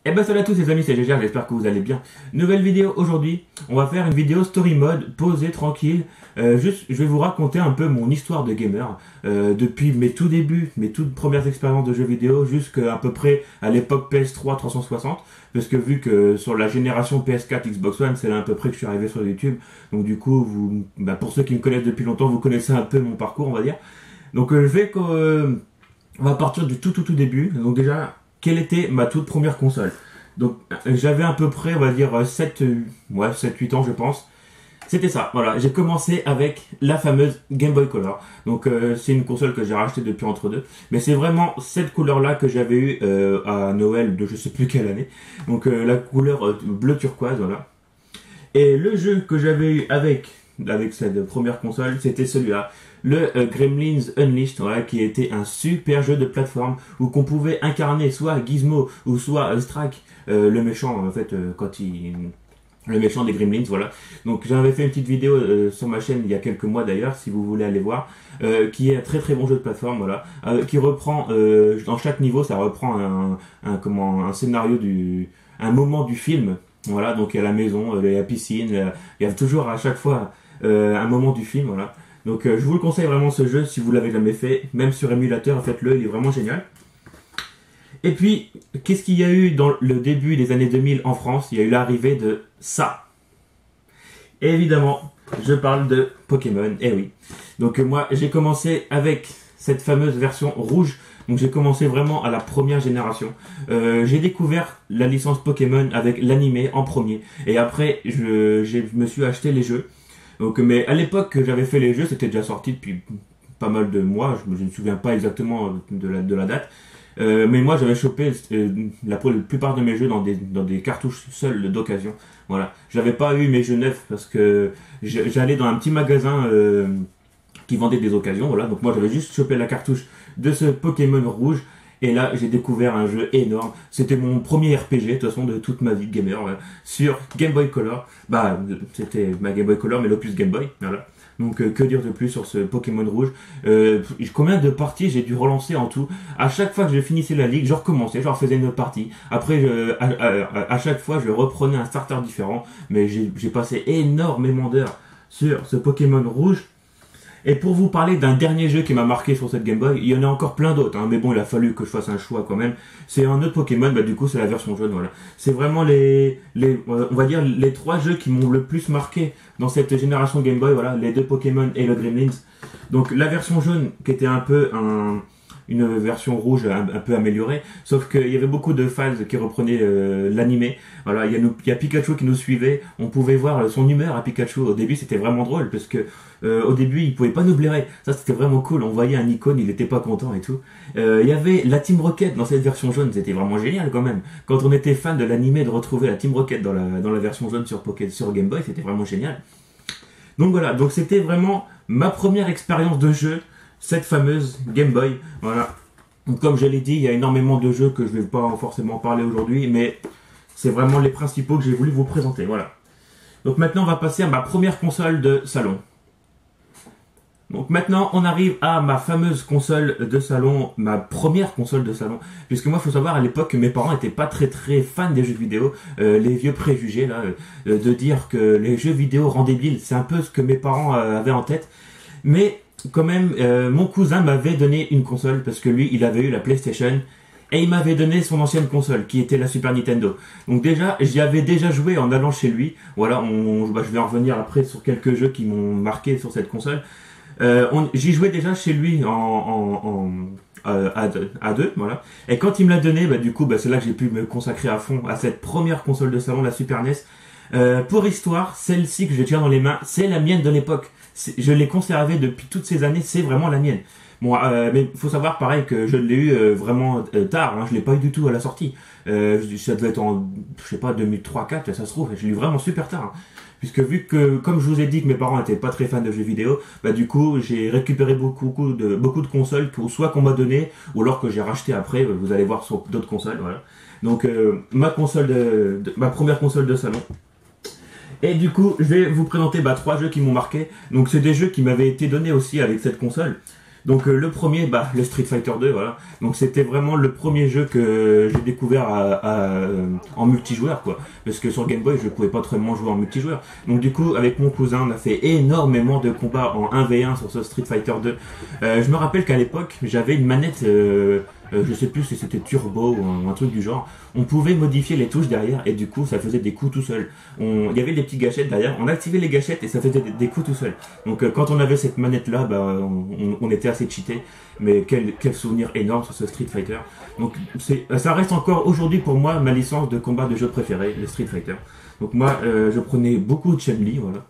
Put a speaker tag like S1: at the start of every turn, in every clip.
S1: Eh ben salut à tous les amis, c'est Gégère, j'espère que vous allez bien. Nouvelle vidéo aujourd'hui, on va faire une vidéo story mode, posée, tranquille. Juste, je vais vous raconter un peu mon histoire de gamer, depuis mes tout débuts, mes toutes premières expériences de jeux vidéo, jusqu'à peu près à l'époque PS3 360. Parce que vu que sur la génération PS4 Xbox One, c'est là à peu près que je suis arrivé sur YouTube. Donc du coup, pour ceux qui me connaissent depuis longtemps, vous connaissez un peu mon parcours, on va dire. Donc on va partir du tout début. Donc déjà, quelle était ma toute première console? Donc j'avais à peu près, on va dire 7-8 ans je pense. C'était ça, voilà. J'ai commencé avec la fameuse Game Boy Color. Donc c'est une console que j'ai rachetée depuis entre deux. Mais c'est vraiment cette couleur-là que j'avais eue à Noël de je sais plus quelle année. Donc la couleur bleu turquoise, voilà. Et le jeu que j'avais eu avec cette première console, c'était celui-là. Le Gremlins Unleashed, voilà, qui était un super jeu de plateforme où qu'on pouvait incarner soit Gizmo ou soit Strack, le méchant en fait le méchant des Gremlins, voilà. Donc j'avais fait une petite vidéo sur ma chaîne il y a quelques mois d'ailleurs, si vous voulez aller voir, qui est un très bon jeu de plateforme, voilà, qui reprend dans chaque niveau, ça reprend un scénario un moment du film, voilà. Donc il y a la maison, il y a la piscine, il y a toujours à chaque fois un moment du film, voilà. Donc je vous le conseille vraiment ce jeu si vous l'avez jamais fait, même sur émulateur, faites-le, il est vraiment génial. Et puis, qu'est-ce qu'il y a eu dans le début des années 2000 en France? Il y a eu l'arrivée de ça. Et évidemment, je parle de Pokémon, eh oui. Donc moi, j'ai commencé avec cette fameuse version rouge. Donc j'ai commencé vraiment à la première génération. J'ai découvert la licence Pokémon avec l'animé en premier. Et après, je me suis acheté les jeux. Donc, mais à l'époque que j'avais fait les jeux, c'était déjà sorti depuis pas mal de mois. Je ne me souviens pas exactement de la date. Mais moi j'avais chopé la plupart de mes jeux dans des cartouches seules d'occasion. Voilà. J'avais pas eu mes jeux neufs parce que j'allais dans un petit magasin qui vendait des occasions. Voilà. Donc moi j'avais juste chopé la cartouche de ce Pokémon rouge. Et là, j'ai découvert un jeu énorme. C'était mon premier RPG, de toute façon, de toute ma vie de gamer, voilà, sur Game Boy Color. Bah, c'était ma Game Boy Color, mais l'opus Game Boy, voilà. Donc, que dire de plus sur ce Pokémon rouge? Combien de parties j'ai dû relancer en tout? À chaque fois que je finissais la ligue, je recommençais, je refaisais une autre partie. Après, à chaque fois, je reprenais un starter différent. Mais j'ai passé énormément d'heures sur ce Pokémon rouge. Et pour vous parler d'un dernier jeu qui m'a marqué sur cette Game Boy, il y en a encore plein d'autres, hein, mais bon, il a fallu que je fasse un choix quand même. C'est un autre Pokémon, bah du coup c'est la version jaune, voilà. C'est vraiment on va dire les trois jeux qui m'ont le plus marqué dans cette génération Game Boy, voilà, les deux Pokémon et le Gremlins. Donc la version jaune qui était un peu une version rouge un peu améliorée, sauf qu'il y avait beaucoup de fans qui reprenaient l'animé. Voilà, il y a Pikachu qui nous suivait, on pouvait voir son humeur à Pikachu. Au début c'était vraiment drôle parce que au début il pouvait pas nous blairer, ça c'était vraiment cool, on voyait un icône, il était pas content et tout. Il y avait la Team Rocket dans cette version jaune, c'était vraiment génial quand même. Quand on était fan de l'animé, de retrouver la Team Rocket dans la version jaune sur Game Boy, c'était vraiment génial. Donc voilà, donc c'était vraiment ma première expérience de jeu, cette fameuse Game Boy, voilà. Donc, comme je l'ai dit, il y a énormément de jeux que je ne vais pas forcément parler aujourd'hui, mais c'est vraiment les principaux que j'ai voulu vous présenter, voilà. Donc maintenant, on va passer à ma première console de salon. Donc maintenant, on arrive à ma fameuse console de salon, ma première console de salon. Puisque moi, il faut savoir, à l'époque, mes parents n'étaient pas très fans des jeux vidéo. Les vieux préjugés, là, de dire que les jeux vidéo rendaient débiles, c'est un peu ce que mes parents avaient en tête. Mais quand même, mon cousin m'avait donné une console parce que lui, il avait eu la PlayStation et il m'avait donné son ancienne console qui était la Super Nintendo. Donc déjà, j'y avais déjà joué en allant chez lui. Voilà, je vais en revenir après sur quelques jeux qui m'ont marqué sur cette console. J'y jouais déjà chez lui à deux, voilà. Et quand il me l'a donné, bah, du coup, bah, c'est là que j'ai pu me consacrer à fond à cette première console de salon, la Super NES. Pour histoire, celle-ci que je tiens dans les mains, c'est la mienne de l'époque. Je l'ai conservée depuis toutes ces années, c'est vraiment la mienne. Bon, mais faut savoir pareil que je l'ai eu vraiment tard, hein, je l'ai pas eu du tout à la sortie. Ça devait être en, je sais pas, 2003-4, ça se trouve, je l'ai eu vraiment super tard. Hein. Puisque vu que, comme je vous ai dit que mes parents n'étaient pas très fans de jeux vidéo, bah du coup j'ai récupéré beaucoup de consoles, soit qu'on m'a donné, ou alors que j'ai racheté après, vous allez voir sur d'autres consoles, voilà. Donc ma première console de salon. Et du coup, je vais vous présenter 3 jeux qui m'ont marqué. Donc c'est des jeux qui m'avaient été donnés aussi avec cette console. Donc le premier, le Street Fighter 2, voilà. Donc c'était vraiment le premier jeu que j'ai découvert en multijoueur, quoi. Parce que sur Game Boy, je pouvais pas vraiment jouer en multijoueur. Donc du coup, avec mon cousin, on a fait énormément de combats en 1v1 sur ce Street Fighter 2. Je me rappelle qu'à l'époque, j'avais une manette, je sais plus si c'était turbo ou un truc du genre. On pouvait modifier les touches derrière et du coup, ça faisait des coups tout seul. Il y avait des petites gâchettes derrière. On activait les gâchettes et ça faisait des coups tout seul. Donc quand on avait cette manette là, on était assez cheaté, mais quel souvenir énorme sur ce Street Fighter. Donc ça reste encore aujourd'hui pour moi ma licence de combat de jeu préférée, le Street Fighter. Donc moi je prenais beaucoup de Chun-Li, voilà.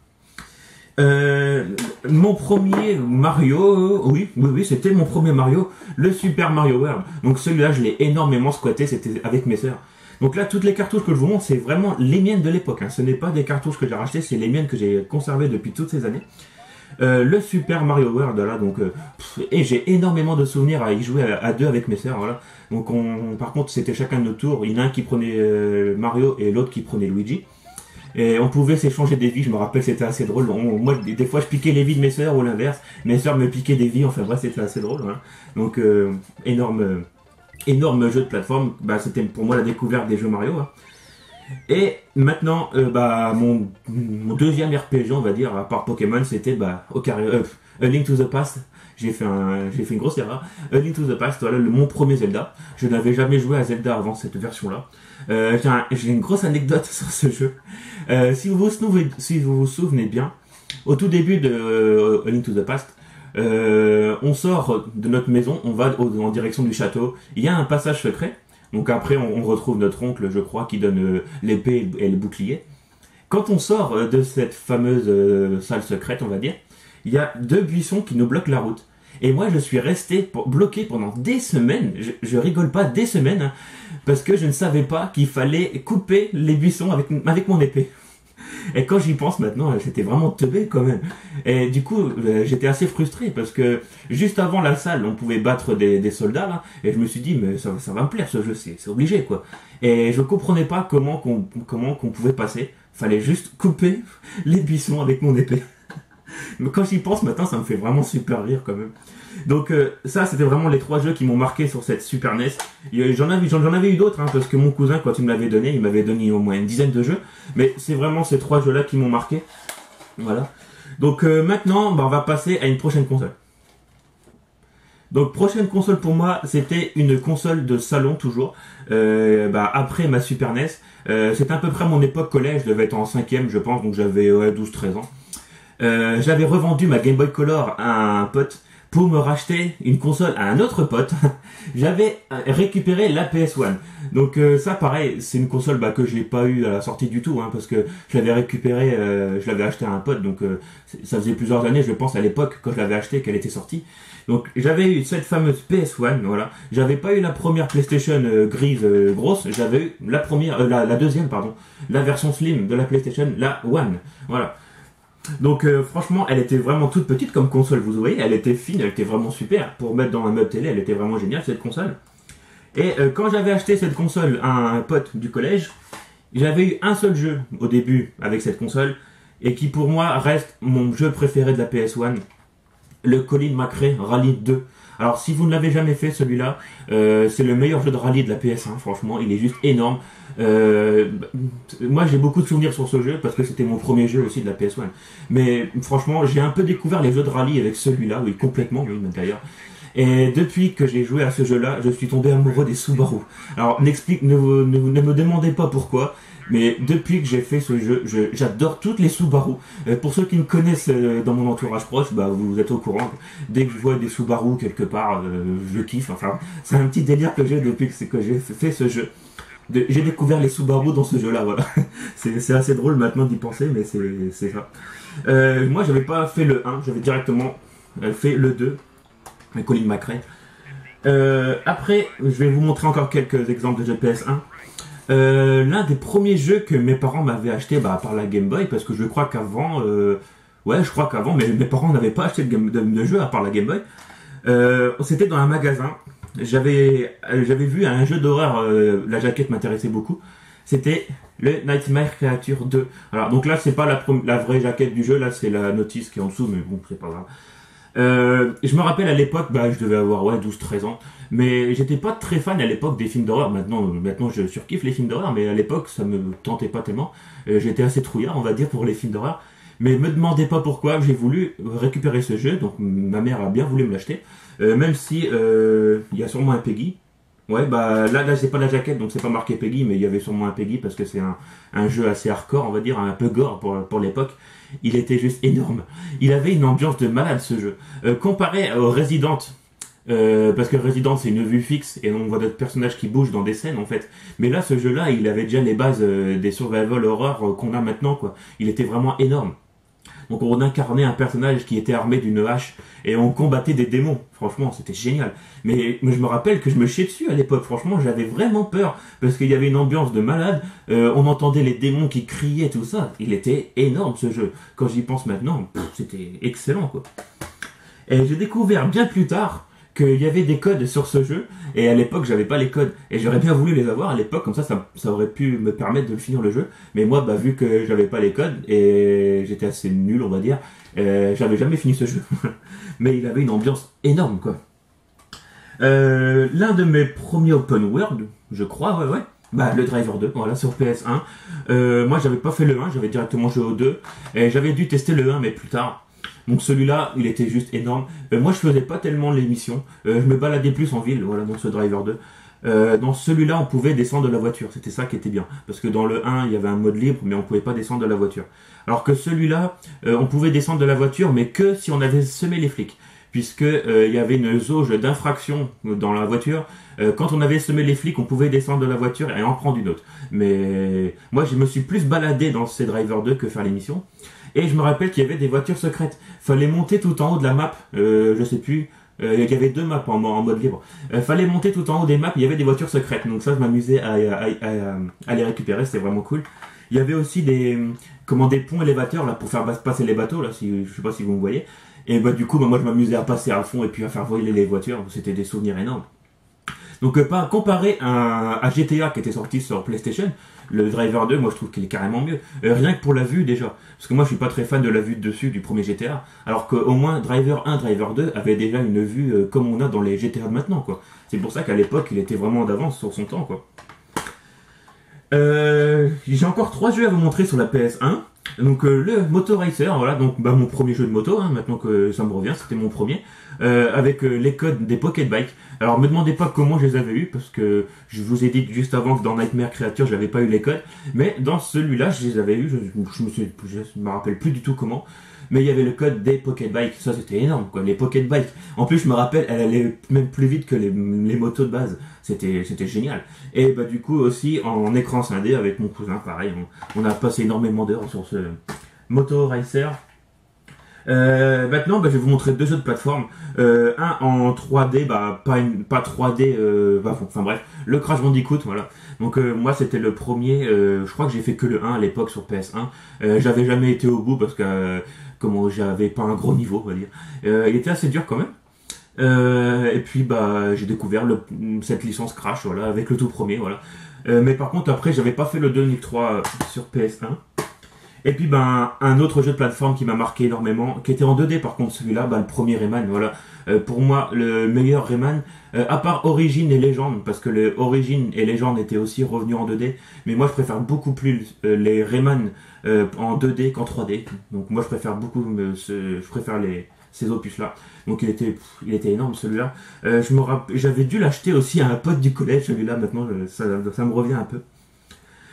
S1: Mon premier Mario, oui, c'était mon premier Mario, le Super Mario World. Donc celui-là je l'ai énormément squatté, c'était avec mes sœurs. Donc là, toutes les cartouches que je vous montre, c'est vraiment les miennes de l'époque, hein. Ce n'est pas des cartouches que j'ai rachetées, c'est les miennes que j'ai conservées depuis toutes ces années. Le Super Mario World, là, donc et j'ai énormément de souvenirs à y jouer à deux avec mes sœurs, voilà. Donc par contre, c'était chacun de notre tour. Il y en a un qui prenait Mario et l'autre qui prenait Luigi. Et on pouvait s'échanger des vies, je me rappelle, c'était assez drôle. Moi, des fois, je piquais les vies de mes sœurs ou l'inverse. Mes sœurs me piquaient des vies, enfin bref, c'était assez drôle, voilà. Donc énorme jeu de plateforme. C'était pour moi la découverte des jeux Mario, hein. Et maintenant, mon deuxième RPG, on va dire, à part Pokémon, c'était A Link to the Past. J'ai fait une grosse erreur. A Link to the Past, voilà, mon premier Zelda. Je n'avais jamais joué à Zelda avant cette version-là. J'ai une grosse anecdote sur ce jeu. Si vous vous souvenez bien, au tout début de A Link to the Past, on sort de notre maison, on va en direction du château. Il y a un passage secret. Donc après, on retrouve notre oncle, je crois, qui donne l'épée et le bouclier. Quand on sort de cette fameuse salle secrète, on va dire, il y a deux buissons qui nous bloquent la route. Et moi, je suis resté bloqué pendant des semaines, je rigole pas, des semaines, hein, parce que je ne savais pas qu'il fallait couper les buissons avec mon épée. Et quand j'y pense maintenant, j'étais vraiment teubé quand même. Et du coup, j'étais assez frustré parce que juste avant la salle, on pouvait battre des soldats là. Et je me suis dit, mais ça va me plaire ce jeu, c'est obligé quoi. Et je comprenais pas comment qu'on pouvait passer. Fallait juste couper les buissons avec mon épée. Mais quand j'y pense maintenant, ça me fait vraiment super rire quand même. Donc ça, c'était vraiment les trois jeux qui m'ont marqué sur cette Super NES. J'en avais eu d'autres, hein, parce que mon cousin, quand il me l'avait donné, il m'avait donné au moins une dizaine de jeux. Mais c'est vraiment ces trois jeux-là qui m'ont marqué. Voilà. Donc maintenant, on va passer à une prochaine console. Donc prochaine console pour moi, c'était une console de salon toujours. Après ma Super NES, c'était à peu près à mon époque collège, je devais être en 5e je pense, donc j'avais 12-13 ans. J'avais revendu ma Game Boy Color à un pote pour me racheter une console à un autre pote. J'avais récupéré la PS1. Donc ça pareil, c'est une console que j'ai pas eu à la sortie du tout, hein, parce que je l'avais récupéré, je l'avais acheté à un pote, donc ça faisait plusieurs années, je pense à l'époque quand je l'avais acheté qu'elle était sortie. Donc j'avais eu cette fameuse PS1, voilà. J'avais pas eu la première PlayStation grise grosse, j'avais eu la première, la deuxième pardon, la version slim de la PlayStation, la One, voilà. Donc franchement, elle était vraiment toute petite comme console, vous voyez, elle était fine, elle était vraiment super. Pour mettre dans un meuble télé, elle était vraiment géniale cette console. Et quand j'avais acheté cette console à un pote du collège, j'avais eu un seul jeu au début avec cette console, et qui pour moi reste mon jeu préféré de la PS1, le Colin McRae Rally 2. Alors si vous ne l'avez jamais fait celui-là, c'est le meilleur jeu de rallye de la PS1, franchement, il est juste énorme. Moi j'ai beaucoup de souvenirs sur ce jeu parce que c'était mon premier jeu aussi de la PS1. Mais franchement j'ai un peu découvert les jeux de rallye avec celui-là, oui complètement, oui d'ailleurs. Et depuis que j'ai joué à ce jeu-là, je suis tombé amoureux des Subaru. Alors ne me demandez pas pourquoi, mais depuis que j'ai fait ce jeu, j'adore toutes les Subaru. Pour ceux qui me connaissent dans mon entourage proche, vous êtes au courant. Dès que je vois des Subaru quelque part, je kiffe. Enfin, c'est un petit délire que j'ai depuis que j'ai fait ce jeu. J'ai découvert les Subaru dans ce jeu-là, voilà. C'est assez drôle maintenant d'y penser, mais c'est ça. Moi, j'avais pas fait le 1, j'avais directement fait le 2, Colin McRae. Après, je vais vous montrer encore quelques exemples de jeux PS1. L'un des premiers jeux que mes parents m'avaient acheté par la Game Boy, parce que je crois qu'avant, mes parents n'avaient pas acheté de jeu à part la Game Boy. C'était dans un magasin. J'avais vu un jeu d'horreur, la jaquette m'intéressait beaucoup. C'était le Nightmare Creature 2. Alors donc là c'est pas la vraie jaquette du jeu, là c'est la notice qui est en dessous, mais bon c'est pas grave. Je me rappelle à l'époque, bah, je devais avoir ouais 12-13 ans, mais j'étais pas très fan à l'époque des films d'horreur. Maintenant je surkiffe les films d'horreur, mais à l'époque ça me tentait pas tellement. J'étais assez trouillard, on va dire, pour les films d'horreur. Mais me demandez pas pourquoi, j'ai voulu récupérer ce jeu, donc ma mère a bien voulu me l'acheter, même si il y a sûrement un Peggy. Ouais, bah là c'est pas la jaquette, donc c'est pas marqué Peggy, mais il y avait sûrement un Peggy parce que c'est un jeu assez hardcore, on va dire, un peu gore pour l'époque. Il était juste énorme. Il avait une ambiance de malade ce jeu. Comparé au Resident, parce que Resident c'est une vue fixe et on voit d'autres personnages qui bougent dans des scènes en fait. Mais là, ce jeu-là, il avait déjà les bases des survival horror qu'on a maintenant quoi. Il était vraiment énorme. Donc on incarnait un personnage qui était armé d'une hache et on combattait des démons. Franchement, c'était génial. Mais je me rappelle que je me chiais dessus à l'époque. Franchement, j'avais vraiment peur parce qu'il y avait une ambiance de malade. On entendait les démons qui criaient, tout ça. Il était énorme ce jeu. Quand j'y pense maintenant, c'était excellent quoi. Et j'ai découvert bien plus tard qu'il y avait des codes sur ce jeu, et à l'époque j'avais pas les codes, et j'aurais bien voulu les avoir à l'époque, comme ça aurait pu me permettre de finir le jeu, mais moi bah vu que j'avais pas les codes, et j'étais assez nul on va dire, j'avais jamais fini ce jeu, mais il avait une ambiance énorme quoi. L'un de mes premiers open world, je crois, ouais, bah le Driver 2, voilà, sur PS1, moi j'avais pas fait le 1, j'avais directement joué au 2, et j'avais dû tester le 1 mais plus tard. Donc celui-là, il était juste énorme. Moi, je faisais pas tellement les missions. Je me baladais plus en ville, voilà, dans ce Driver 2. Dans celui-là, on pouvait descendre de la voiture. C'était ça qui était bien. Parce que dans le 1, il y avait un mode libre, mais on pouvait pas descendre de la voiture. Alors que celui-là, on pouvait descendre de la voiture, mais que si on avait semé les flics. Puisque il y avait une jauge d'infraction dans la voiture. Quand on avait semé les flics, on pouvait descendre de la voiture et en prendre une autre. Mais moi, je me suis plus baladé dans ces Driver 2 que faire les missions. Et je me rappelle qu'il y avait des voitures secrètes. Fallait monter tout en haut de la map. Je sais plus. Il y avait deux maps en mode libre. Fallait monter tout en haut des maps. Il y avait des voitures secrètes. Donc ça, je m'amusais à les récupérer. C'était vraiment cool. Il y avait aussi des ponts élévateurs là pour faire passer les bateaux là. Si je sais pas si vous me voyez. Et bah du coup, moi je m'amusais à passer à fond et puis à faire voler les voitures. C'était des souvenirs énormes. Donc comparé à GTA qui était sorti sur PlayStation, le Driver 2, moi je trouve qu'il est carrément mieux. Rien que pour la vue déjà. Parce que moi je suis pas très fan de la vue de dessus du premier GTA. Alors qu'au moins Driver 1, Driver 2 avait déjà une vue comme on a dans les GTA de maintenant quoi. C'est pour ça qu'à l'époque il était vraiment d'avance sur son temps quoi. J'ai encore 3 jeux à vous montrer sur la PS1. Donc le Moto Racer, voilà, donc bah, mon premier jeu de moto, hein, maintenant que ça me revient, c'était mon premier, avec les codes des Pocket Bike. Alors me demandez pas comment je les avais eu, parce que je vous ai dit juste avant que dans Nightmare Creature j'avais pas eu les codes, mais dans celui-là je les avais eu, je me rappelle plus du tout comment, mais il y avait le code des Pocket Bike, ça c'était énorme quoi, les Pocket Bike. En plus je me rappelle, elle allait même plus vite que les motos de base, c'était génial. Et bah du coup aussi en écran scindé avec mon cousin, pareil, on a passé énormément d'heures sur ce Moto Racer. Maintenant, bah, je vais vous montrer 2 jeux de plateforme. Un en 3D, bah pas 3D, enfin bref, le Crash Bandicoot, voilà. Donc moi c'était le premier. Je crois que j'ai fait que le 1 à l'époque sur PS1. J'avais jamais été au bout parce que comment j'avais pas un gros niveau, on va dire. Il était assez dur quand même. Et puis bah j'ai découvert cette licence Crash, voilà, avec le tout premier, voilà. Mais par contre après j'avais pas fait le 2 ni le 3 sur PS1. Et puis ben un autre jeu de plateforme qui m'a marqué énormément, qui était en 2D par contre celui-là, bah, le premier Rayman, voilà. Pour moi le meilleur Rayman, à part Origin et Legend, parce que le Origin et Legend étaient aussi revenus en 2D, mais moi je préfère beaucoup plus les Rayman en 2D qu'en 3D. Donc moi je préfère beaucoup ces opus là. Donc il était énorme celui-là. J'avais dû l'acheter aussi à un pote du collège celui-là, maintenant ça me revient un peu.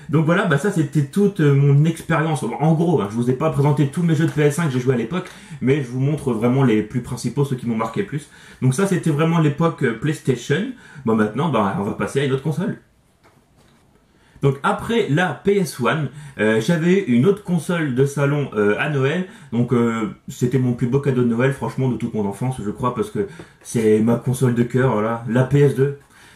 S1: Donc voilà, bah ça c'était toute mon expérience. En gros, hein, je vous ai pas présenté tous mes jeux de PS1 que j'ai joué à l'époque, mais je vous montre vraiment les plus principaux, ceux qui m'ont marqué le plus. Donc ça c'était vraiment l'époque PlayStation. Bon maintenant, bah on va passer à une autre console. Donc après la PS1, j'avais une autre console de salon à Noël. Donc c'était mon plus beau cadeau de Noël, franchement, de toute mon enfance, je crois, parce que c'est ma console de cœur, voilà, la PS2.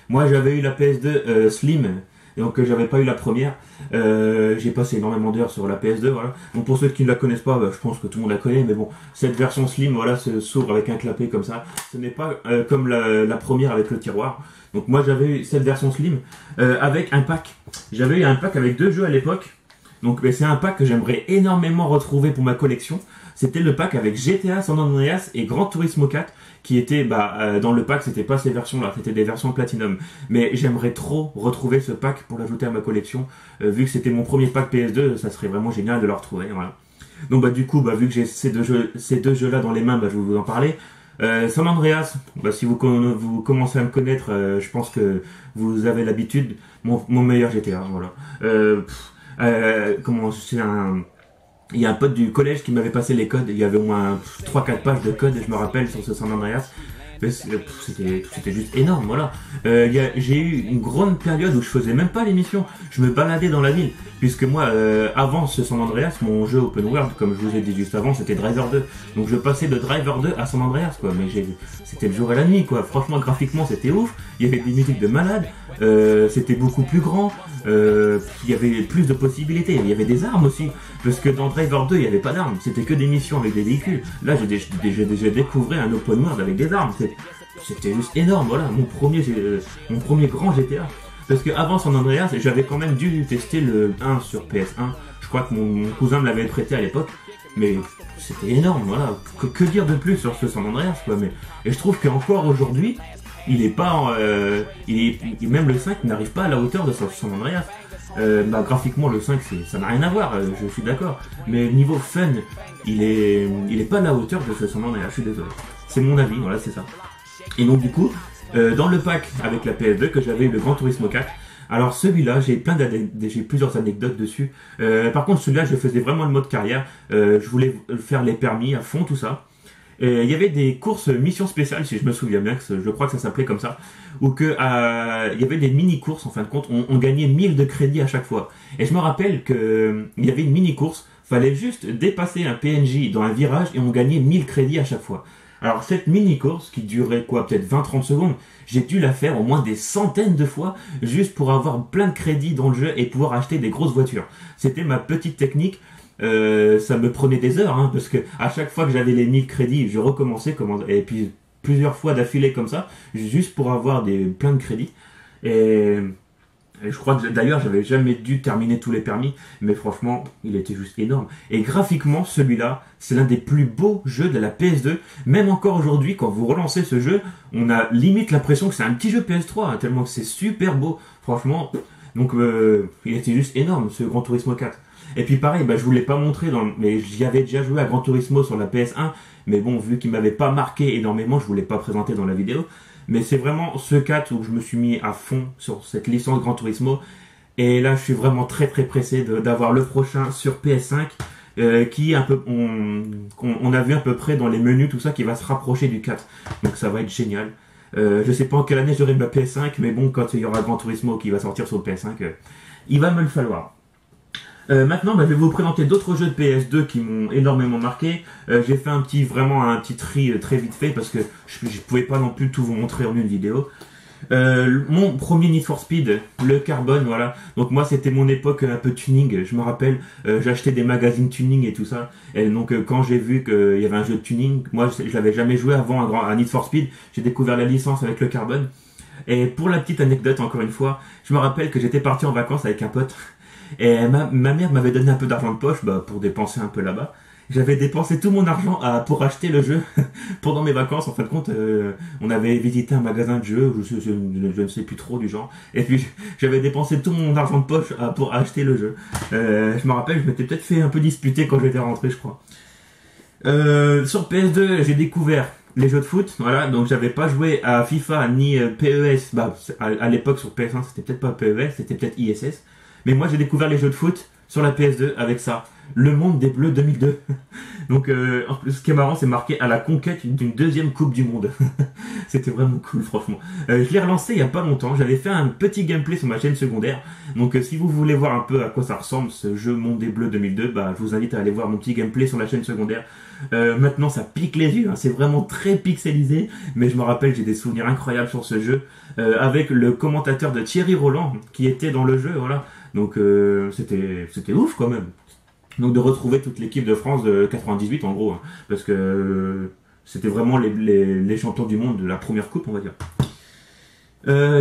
S1: Moi j'avais eu la PS2 Slim. Et donc j'avais pas eu la première. J'ai passé énormément d'heures sur la PS2, voilà. Donc pour ceux qui ne la connaissent pas, bah, je pense que tout le monde la connaît, mais bon, cette version Slim, voilà, s'ouvre avec un clapet comme ça. Ce n'est pas comme la première avec le tiroir. Donc moi j'avais eu cette version Slim avec un pack. J'avais eu un pack avec 2 jeux à l'époque. Donc c'est un pack que j'aimerais énormément retrouver pour ma collection. C'était le pack avec GTA San Andreas et Gran Turismo 4 qui était dans le pack, c'était pas ces versions-là, c'était des versions Platinum. Mais j'aimerais trop retrouver ce pack pour l'ajouter à ma collection. Vu que c'était mon premier pack PS2, ça serait vraiment génial de le retrouver. Voilà. Donc du coup, vu que j'ai ces deux jeux-là dans les mains, je vais vous en parler. San Andreas, si vous commencez à me connaître, je pense que vous avez l'habitude. Mon meilleur GTA, voilà. Il y a un pote du collège qui m'avait passé les codes. Il y avait au moins 3-4 pages de code, je me rappelle, sur ce San Andreas. C'était juste énorme, voilà. J'ai eu une grande période où je faisais même pas l'émission. Je me baladais dans la ville. Puisque moi, avant ce San Andreas, mon jeu open world, comme je vous ai dit juste avant, c'était Driver 2. Donc je passais de Driver 2 à San Andreas, quoi. Mais c'était le jour et la nuit, quoi. Franchement, graphiquement, c'était ouf. Il y avait des musiques de malade. C'était beaucoup plus grand. Il y avait plus de possibilités. Il y avait des armes aussi. Parce que dans Driver 2, il n'y avait pas d'armes. C'était que des missions avec des véhicules. Là, j'ai découvert un open world avec des armes. C'était juste énorme, voilà. Mon premier grand GTA. Parce que avant San Andreas, j'avais quand même dû tester le 1 sur PS1. Je crois que mon cousin me l'avait prêté à l'époque. Mais c'était énorme, voilà. Que dire de plus sur ce San Andreas, quoi. Et je trouve qu'encore aujourd'hui, il est pas, même le 5 n'arrive pas à la hauteur de San Andreas. Graphiquement, le 5, ça n'a rien à voir, je suis d'accord. Mais niveau fun, il est pas à la hauteur de ce San Andreas, je suis désolé. C'est mon avis, voilà, c'est ça. Et donc du coup, dans le pack avec la PS2 que j'avais eu le Gran Turismo 4. Alors celui-là, j'ai plusieurs anecdotes dessus. Par contre, celui-là, je faisais vraiment le mode carrière. Je voulais faire les permis à fond, tout ça. Il y avait des courses missions spéciales, si je me souviens bien, je crois que ça s'appelait comme ça, où il y avait des mini-courses, en fin de compte, on gagnait 1000 de crédit à chaque fois. Et je me rappelle qu'il y avait une mini-course, fallait juste dépasser un PNJ dans un virage et on gagnait 1000 crédits à chaque fois. Alors cette mini-course, qui durait peut-être 20-30 secondes, j'ai dû la faire au moins des centaines de fois, juste pour avoir plein de crédits dans le jeu et pouvoir acheter des grosses voitures. C'était ma petite technique. Ça me prenait des heures, parce que à chaque fois que j'avais les 1000 crédits, je recommençais, et puis plusieurs fois d'affilée comme ça, juste pour avoir plein de crédits. Et je crois que d'ailleurs j'avais jamais dû terminer tous les permis, mais franchement il était juste énorme. Et graphiquement, celui-là, c'est l'un des plus beaux jeux de la PS2. Même encore aujourd'hui, quand vous relancez ce jeu, on a limite l'impression que c'est un petit jeu PS3, tellement que c'est super beau, franchement. Donc il était juste énorme, ce Gran Turismo 4. Et puis pareil, je vous l'ai pas montré, mais j'y avais déjà joué à Gran Turismo sur la PS1, mais bon, vu qu'il m'avait pas marqué énormément, je vous l'ai pas présenté dans la vidéo. Mais c'est vraiment ce 4 où je me suis mis à fond sur cette licence Gran Turismo. Et là, je suis vraiment très très pressé d'avoir le prochain sur PS5, qui on a vu à peu près dans les menus, tout ça, qui va se rapprocher du 4. Donc ça va être génial. Je sais pas en quelle année j'aurai ma PS5, mais bon, quand il y aura Gran Turismo qui va sortir sur le PS5, il va me le falloir. Maintenant, je vais vous présenter d'autres jeux de PS2 qui m'ont énormément marqué. J'ai fait un petit tri très vite fait parce que je pouvais pas non plus tout vous montrer en une vidéo. Mon premier Need for Speed, le Carbone, voilà. Donc moi, c'était mon époque un peu tuning. Je me rappelle, j'achetais des magazines tuning et tout ça. Et donc quand j'ai vu qu'il y avait un jeu de tuning, moi je l'avais jamais joué avant à Need for Speed. J'ai découvert la licence avec le Carbone. Et pour la petite anecdote, encore une fois, je me rappelle que j'étais parti en vacances avec un pote. Et ma mère m'avait donné un peu d'argent de poche pour dépenser un peu là-bas. J'avais dépensé tout mon argent pour acheter le jeu pendant mes vacances. En fin de compte, on avait visité un magasin de jeux, je ne sais plus trop du genre. Et puis j'avais dépensé tout mon argent de poche pour acheter le jeu. Je me rappelle, je m'étais peut-être fait un peu disputer quand j'étais rentré, je crois. Sur PS2, j'ai découvert les jeux de foot, voilà. Donc j'avais pas joué à FIFA ni PES. À l'époque sur PS1, c'était peut-être pas PES, c'était peut-être ISS. Mais moi, j'ai découvert les jeux de foot sur la PS2 avec ça. Le Monde des Bleus 2002. Donc, en plus, ce qui est marrant, c'est marqué à la conquête d'une deuxième Coupe du Monde. C'était vraiment cool, franchement. Je l'ai relancé il y a pas longtemps. J'avais fait un petit gameplay sur ma chaîne secondaire. Donc, si vous voulez voir un peu à quoi ça ressemble, ce jeu Monde des Bleus 2002, je vous invite à aller voir mon petit gameplay sur la chaîne secondaire. Maintenant, ça pique les yeux. C'est vraiment très pixelisé. Mais je me rappelle, j'ai des souvenirs incroyables sur ce jeu. Avec le commentateur de Thierry Roland, qui était dans le jeu, voilà. Donc c'était ouf quand même. Donc de retrouver toute l'équipe de France de 98 en gros, parce que c'était vraiment les champions du monde de la première coupe, on va dire.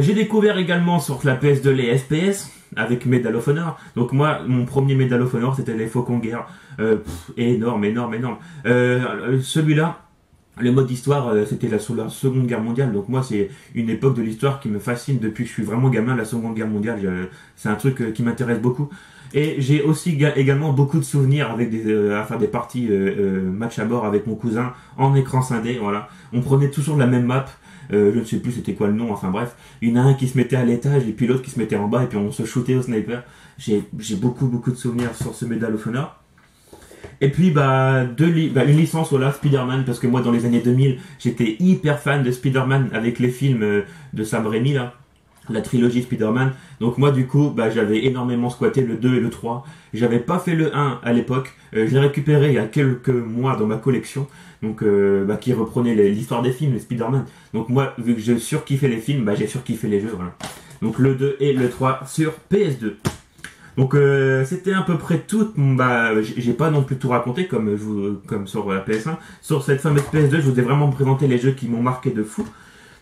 S1: J'ai découvert également sur la PS2 les FPS. avec Medal of Honor. Donc moi, mon premier Medal of Honor, c'était les Faucons de guerre. Énorme, énorme, énorme. Celui-là, le mode histoire, c'était sur la Seconde Guerre mondiale. Donc moi, c'est une époque de l'histoire qui me fascine depuis que je suis vraiment gamin. La Seconde Guerre mondiale, c'est un truc qui m'intéresse beaucoup. Et j'ai aussi également beaucoup de souvenirs avec à faire des parties match à bord avec mon cousin en écran scindé. Voilà, on prenait toujours la même map. Je ne sais plus c'était quoi le nom. Enfin bref, il y en a un qui se mettait à l'étage et puis l'autre qui se mettait en bas et puis on se shootait au sniper. J'ai beaucoup de souvenirs sur ce Medal of Honor. Et puis une licence, voilà, Spider-Man, parce que moi dans les années 2000 j'étais hyper fan de Spider-Man avec les films de Sam Raimi là, la trilogie Spider-Man. Donc moi du coup j'avais énormément squatté le 2 et le 3. J'avais pas fait le 1 à l'époque, je l'ai récupéré il y a quelques mois dans ma collection, donc qui reprenait l'histoire des films, les Spider-Man. Donc moi vu que j'ai surkiffé les films, j'ai surkiffé les jeux, voilà. Donc le 2 et le 3 sur PS2. Donc c'était à peu près tout. J'ai pas non plus tout raconté comme sur la PS1. Sur cette fameuse PS2, je vous ai vraiment présenté les jeux qui m'ont marqué de fou.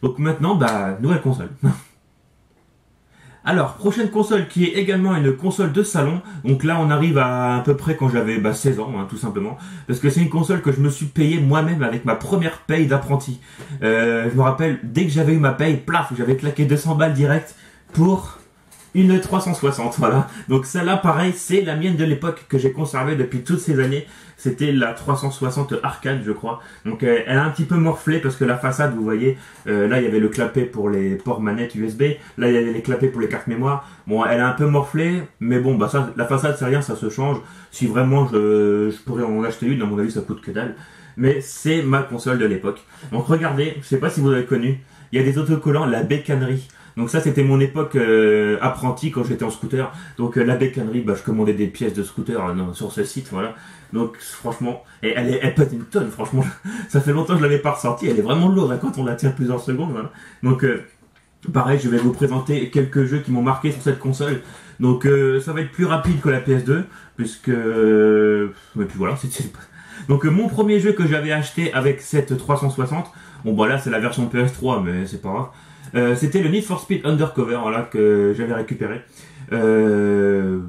S1: Donc maintenant, nouvelle console. Alors, prochaine console qui est également une console de salon. Donc là, on arrive à peu près quand j'avais 16 ans, tout simplement. Parce que c'est une console que je me suis payée moi-même avec ma première paye d'apprenti. Je me rappelle, dès que j'avais eu ma paye, plaf, j'avais claqué 200 balles direct pour une 360, voilà. Donc celle-là, pareil, c'est la mienne de l'époque que j'ai conservée depuis toutes ces années. C'était la 360 arcade, je crois. Donc elle a un petit peu morflé parce que la façade, vous voyez, là il y avait le clapet pour les ports manettes USB. Là il y avait les clapets pour les cartes mémoire. Bon, elle a un peu morflé, mais bon, ça, la façade c'est rien, ça se change. Si vraiment je pourrais en acheter une, à mon avis ça coûte que dalle. Mais c'est ma console de l'époque. Donc regardez, je sais pas si vous avez connu, il y a des autocollants, la bécannerie. Donc ça c'était mon époque apprenti quand j'étais en scooter. Donc la bécannerie, je commandais des pièces de scooter sur ce site, voilà. Donc franchement, et elle pète une tonne, franchement. Ça fait longtemps que je l'avais pas ressortie, elle est vraiment lourde quand on la tient plusieurs secondes, voilà. Donc pareil, je vais vous présenter quelques jeux qui m'ont marqué sur cette console. Donc ça va être plus rapide que la PS2, puisque... et puis voilà, donc mon premier jeu que j'avais acheté avec cette 360, bon là c'est la version PS3, mais c'est pas grave. C'était le Need for Speed Undercover, voilà, que j'avais récupéré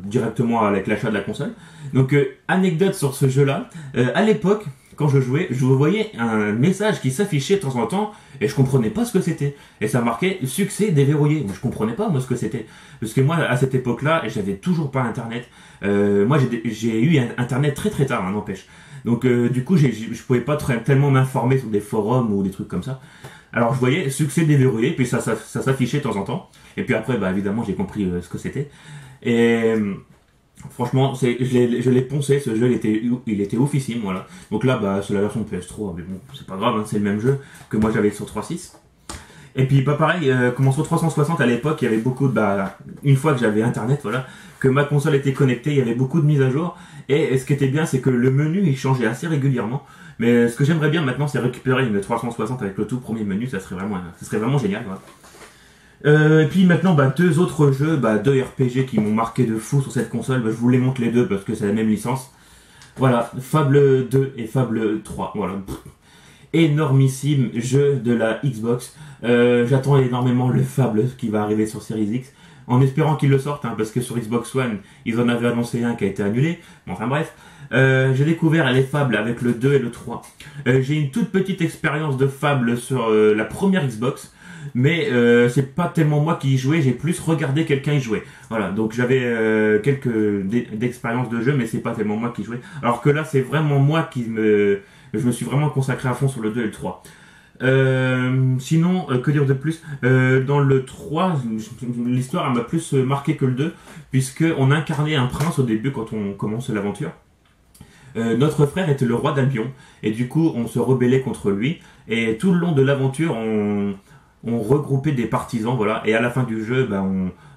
S1: directement avec l'achat de la console. Donc anecdote sur ce jeu-là, à l'époque, quand je jouais, je voyais un message qui s'affichait de temps en temps et je comprenais pas ce que c'était. Et ça marquait succès déverrouillé. Mais je comprenais pas moi ce que c'était, parce que moi à cette époque-là, j'avais toujours pas internet. Moi j'ai eu internet très tard, n'empêche. Donc du coup, je pouvais pas tellement m'informer sur des forums ou des trucs comme ça. Alors je voyais succès déverrouillé, puis ça s'affichait de temps en temps. Et puis après, évidemment, j'ai compris ce que c'était. Et franchement, je l'ai poncé, ce jeu, il était oufissime, voilà. Donc là, c'est la version PS3, mais bon, c'est pas grave, c'est le même jeu que moi j'avais sur 3.6. Et puis pareil, comme sur 360 à l'époque, il y avait beaucoup de... une fois que j'avais internet, voilà, que ma console était connectée, il y avait beaucoup de mises à jour. Et ce qui était bien, c'est que le menu, il changeait assez régulièrement. Mais ce que j'aimerais bien maintenant, c'est récupérer une 360 avec le tout premier menu, ça serait vraiment génial. Voilà. Et puis maintenant, deux autres jeux, deux RPG qui m'ont marqué de fou sur cette console. Je vous les montre les deux parce que c'est la même licence. Voilà, Fable 2 et Fable 3. Voilà. Énormissime jeu de la Xbox. J'attends énormément le Fable qui va arriver sur Series X, en espérant qu'ils le sortent, parce que sur Xbox One, ils en avaient annoncé un qui a été annulé. Bon, enfin bref. J'ai découvert les Fables avec le 2 et le 3. J'ai une toute petite expérience de Fable sur la première Xbox, mais c'est pas tellement moi qui y jouais, j'ai plus regardé quelqu'un y jouer. Voilà, donc j'avais quelques d'expériences de jeu, mais c'est pas tellement moi qui jouais. Alors que là, c'est vraiment moi je me suis vraiment consacré à fond sur le 2 et le 3. Sinon, que dire de plus, dans le 3, l'histoire m'a plus marqué que le 2, puisque on incarnait un prince au début quand on commence l'aventure. Notre frère était le roi d'Albion, et du coup on se rebellait contre lui, et tout le long de l'aventure on regroupait des partisans, voilà, et à la fin du jeu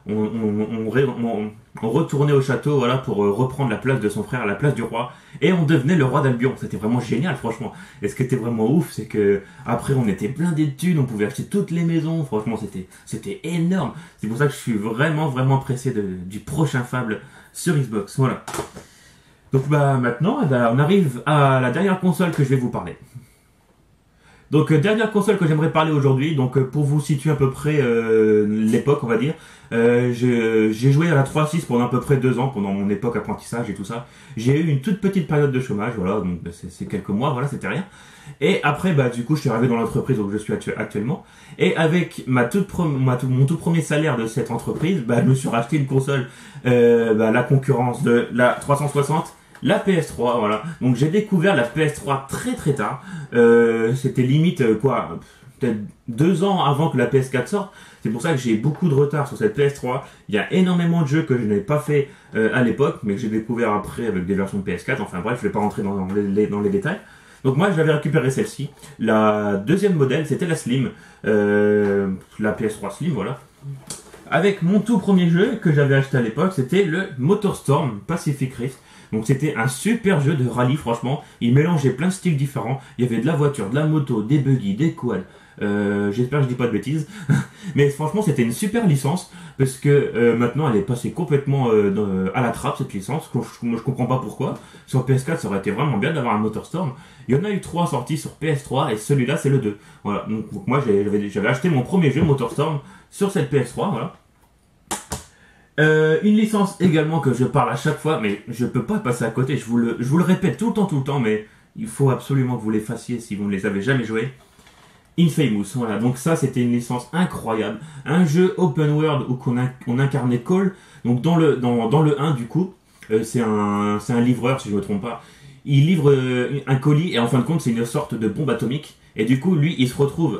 S1: on retournait au château, voilà, pour reprendre la place de son frère, la place du roi, et on devenait le roi d'Albion. C'était vraiment génial, franchement. Et ce qui était vraiment ouf, c'est que après on était blindés de thunes, on pouvait acheter toutes les maisons, franchement c'était énorme. C'est pour ça que je suis vraiment pressé du prochain Fable sur Xbox, voilà. Donc maintenant, on arrive à la dernière console que je vais vous parler. Donc dernière console que j'aimerais parler aujourd'hui, donc pour vous situer à peu près l'époque on va dire, j'ai joué à la 3.6 pendant à peu près 2 ans, pendant mon époque apprentissage et tout ça. J'ai eu une toute petite période de chômage, voilà, donc c'est quelques mois, voilà, c'était rien. Et après, bah du coup, je suis arrivé dans l'entreprise où je suis actuellement. Et avec mon tout premier salaire de cette entreprise, bah je me suis racheté une console, la concurrence de la 360. La PS3, voilà. Donc j'ai découvert la PS3 très très tard. C'était limite peut-être 2 ans avant que la PS4 sorte. C'est pour ça que j'ai beaucoup de retard sur cette PS3. Il y a énormément de jeux que je n'avais pas fait à l'époque, mais que j'ai découvert après avec des versions de PS4. Enfin bref, je vais pas rentrer dans les détails. Donc moi j'avais récupéré celle-ci. La deuxième modèle, c'était la Slim. La PS3 Slim, voilà. Avec mon tout premier jeu que j'avais acheté à l'époque, c'était le MotorStorm Pacific Rift. Donc c'était un super jeu de rallye, franchement. Il mélangeait plein de styles différents. Il y avait de la voiture, de la moto, des buggy, des quads. J'espère que je dis pas de bêtises. Mais franchement, c'était une super licence. Parce que maintenant, elle est passée complètement à la trappe, cette licence. Je comprends pas pourquoi. Sur PS4, ça aurait été vraiment bien d'avoir un MotorStorm. Il y en a eu 3 sorties sur PS3 et celui-là, c'est le 2. Voilà. Donc moi, j'avais acheté mon premier jeu MotorStorm sur cette PS3. Voilà. Une licence également que je parle à chaque fois, mais je peux pas passer à côté. Je vous le répète tout le temps, mais il faut absolument que vous les fassiez si vous ne les avez jamais joués. Infamous, voilà. Donc ça, c'était une licence incroyable. Un jeu open world où on incarnait Cole. Donc dans le 1, du coup, c'est un livreur, si je me trompe pas. Il livre un colis et en fin de compte, c'est une sorte de bombe atomique. Et du coup, lui, il se retrouve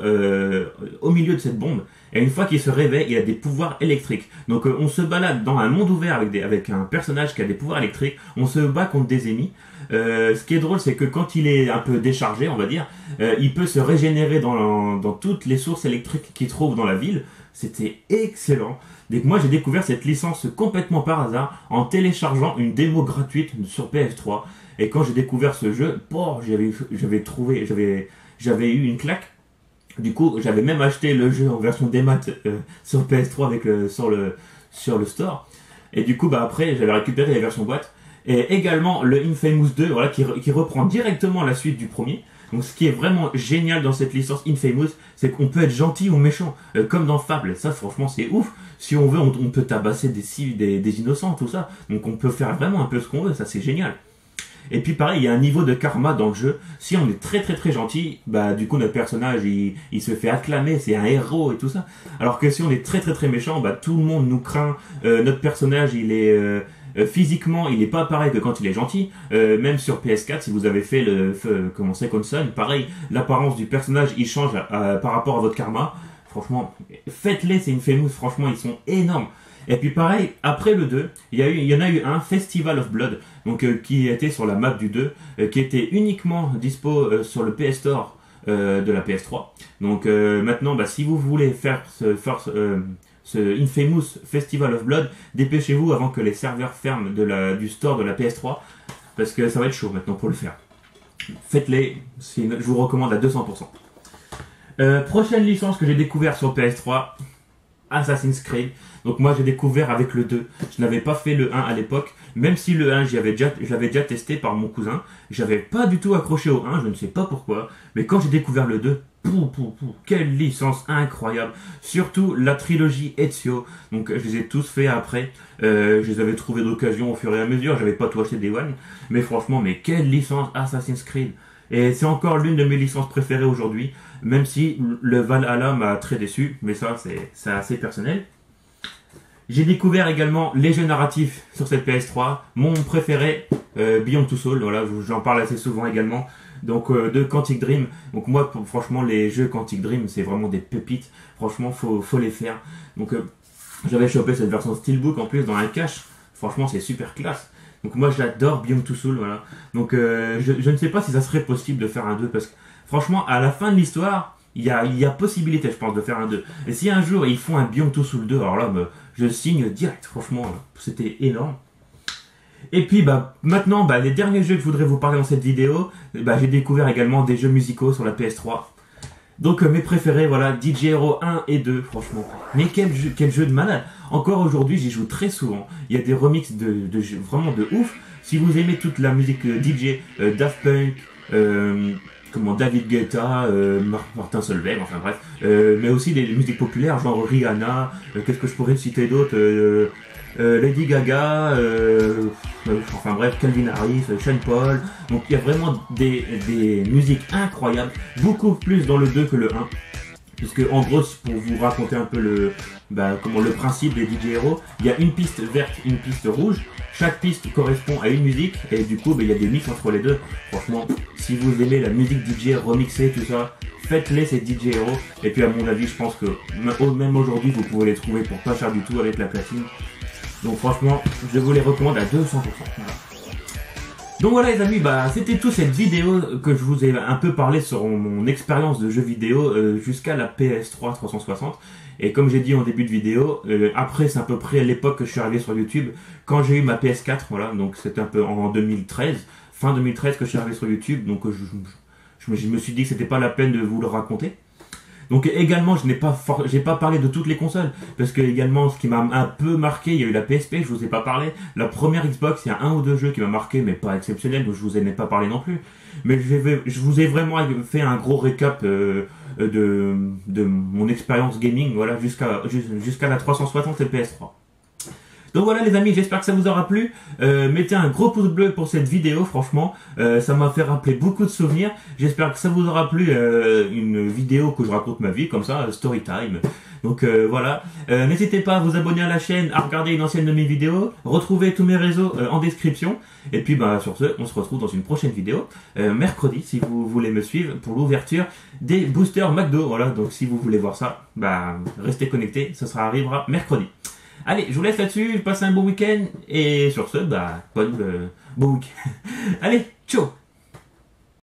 S1: au milieu de cette bombe. Et une fois qu'il se réveille, il a des pouvoirs électriques. Donc on se balade dans un monde ouvert avec un personnage qui a des pouvoirs électriques. On se bat contre des ennemis. Ce qui est drôle, c'est que quand il est un peu déchargé, on va dire, il peut se régénérer dans toutes les sources électriques qu'il trouve dans la ville. C'était excellent. Donc moi, j'ai découvert cette licence complètement par hasard en téléchargeant une démo gratuite sur PS3. Et quand j'ai découvert ce jeu, j'avais eu une claque. Du coup, j'avais même acheté le jeu en version démat sur PS3 sur le store. Et du coup, bah après, j'avais récupéré la version boîte. Et également le Infamous 2, voilà, qui reprend directement la suite du premier. Donc, ce qui est vraiment génial dans cette licence Infamous, c'est qu'on peut être gentil ou méchant, comme dans Fable. Ça, franchement, c'est ouf. Si on veut, on peut tabasser des innocents, tout ça. Donc, on peut faire vraiment un peu ce qu'on veut. Ça, c'est génial. Et puis pareil, il y a un niveau de karma dans le jeu. Si on est très très très gentil, bah du coup notre personnage il se fait acclamer, c'est un héros et tout ça. Alors que si on est très très très méchant, bah tout le monde nous craint. Notre personnage il est physiquement il est pas pareil que quand il est gentil. Même sur PS4, si vous avez fait le Second Son, pareil, l'apparence du personnage il change par rapport à votre karma. Franchement, faites-les, c'est une Infamous, franchement ils sont énormes. Et puis pareil, après le 2, il y en a eu un Festival of Blood, donc qui était sur la map du 2, qui était uniquement dispo sur le PS Store de la PS3. Donc maintenant, bah, si vous voulez faire ce Infamous Festival of Blood, dépêchez-vous avant que les serveurs ferment du store de la PS3, parce que ça va être chaud maintenant pour le faire. Faites-les, je vous recommande à 200%. Prochaine licence que j'ai découvert sur PS3, Assassin's Creed. Donc moi j'ai découvert avec le 2. Je n'avais pas fait le 1 à l'époque, même si le 1 je l'avais déjà testé par mon cousin. J'avais pas du tout accroché au 1, je ne sais pas pourquoi. Mais quand j'ai découvert le 2, quelle licence incroyable. Surtout la trilogie Ezio. Donc je les ai tous fait après. Je les avais trouvés d'occasion au fur et à mesure. J'avais pas tout acheté Day One. Mais franchement, mais quelle licence Assassin's Creed. Et c'est encore l'une de mes licences préférées aujourd'hui. Même si le Valhalla m'a très déçu. Mais ça, c'est assez personnel. J'ai découvert également les jeux narratifs sur cette PS3. Mon préféré, Beyond Two Souls. Voilà, j'en parle assez souvent également. Donc de Quantic Dream. Donc moi, franchement, les jeux Quantic Dream, c'est vraiment des pépites. Franchement, faut les faire. Donc j'avais chopé cette version Steelbook en plus dans un cache. Franchement, c'est super classe. Donc moi, j'adore Beyond Two Souls. Voilà. Donc je ne sais pas si ça serait possible de faire un 2 parce que franchement, à la fin de l'histoire, il y a possibilité, je pense, de faire un 2. Et si un jour ils font un Beyond Two Souls 2, alors là, je signe direct. Franchement, c'était énorme. Et puis maintenant, les derniers jeux que je voudrais vous parler dans cette vidéo, j'ai découvert également des jeux musicaux sur la PS3. Donc mes préférés, voilà, DJ Hero 1 et 2, franchement. Mais quel jeu de malade. Encore aujourd'hui, j'y joue très souvent. Il y a des remixes de jeux vraiment de ouf. Si vous aimez toute la musique DJ, Daft Punk, comment David Guetta, Martin Solveig, enfin bref, mais aussi des musiques populaires genre Rihanna, qu'est-ce que je pourrais citer d'autre, Lady Gaga, enfin bref, Calvin Harris, Sean Paul. Donc il y a vraiment des musiques incroyables, beaucoup plus dans le 2 que le 1. Puisque en gros, pour vous raconter un peu le principe des DJ Hero, il y a une piste verte, une piste rouge. Chaque piste correspond à une musique et du coup, il y a des mix entre les deux. Franchement, si vous aimez la musique DJ remixée, tout ça, faites-les ces DJ Hero. Et puis à mon avis, je pense que même aujourd'hui, vous pouvez les trouver pour pas cher du tout avec la platine. Donc franchement, je vous les recommande à 200%. Voilà. Donc voilà les amis, c'était tout cette vidéo que je vous ai un peu parlé sur mon expérience de jeu vidéo jusqu'à la PS3 360. Et comme j'ai dit en début de vidéo, après c'est à peu près à l'époque que je suis arrivé sur YouTube, quand j'ai eu ma PS4, voilà, donc c'était un peu en 2013, fin 2013 que je suis arrivé sur YouTube, donc je me suis dit que c'était pas la peine de vous le raconter. Donc également, j'ai pas parlé de toutes les consoles, parce que également, ce qui m'a un peu marqué, il y a eu la PSP, je vous ai pas parlé. La première Xbox, il y a un ou deux jeux qui m'a marqué, mais pas exceptionnel, donc je vous en ai pas parlé non plus. Mais je vous ai vraiment fait un gros récap de mon expérience gaming, voilà, jusqu'à la 360 et PS3. Donc voilà les amis, j'espère que ça vous aura plu. Mettez un gros pouce bleu pour cette vidéo, franchement. Ça m'a fait rappeler beaucoup de souvenirs. J'espère que ça vous aura plu, une vidéo que je raconte ma vie, comme ça, story time. Donc voilà. N'hésitez pas à vous abonner à la chaîne, à regarder une ancienne de mes vidéos. Retrouvez tous mes réseaux en description. Et puis sur ce, on se retrouve dans une prochaine vidéo. Mercredi, si vous voulez me suivre, pour l'ouverture des boosters McDo. Voilà, donc si vous voulez voir ça, restez connectés, ça arrivera mercredi. Allez, je vous laisse là-dessus, passez un bon week-end, et sur ce, bon week-end. Allez, ciao!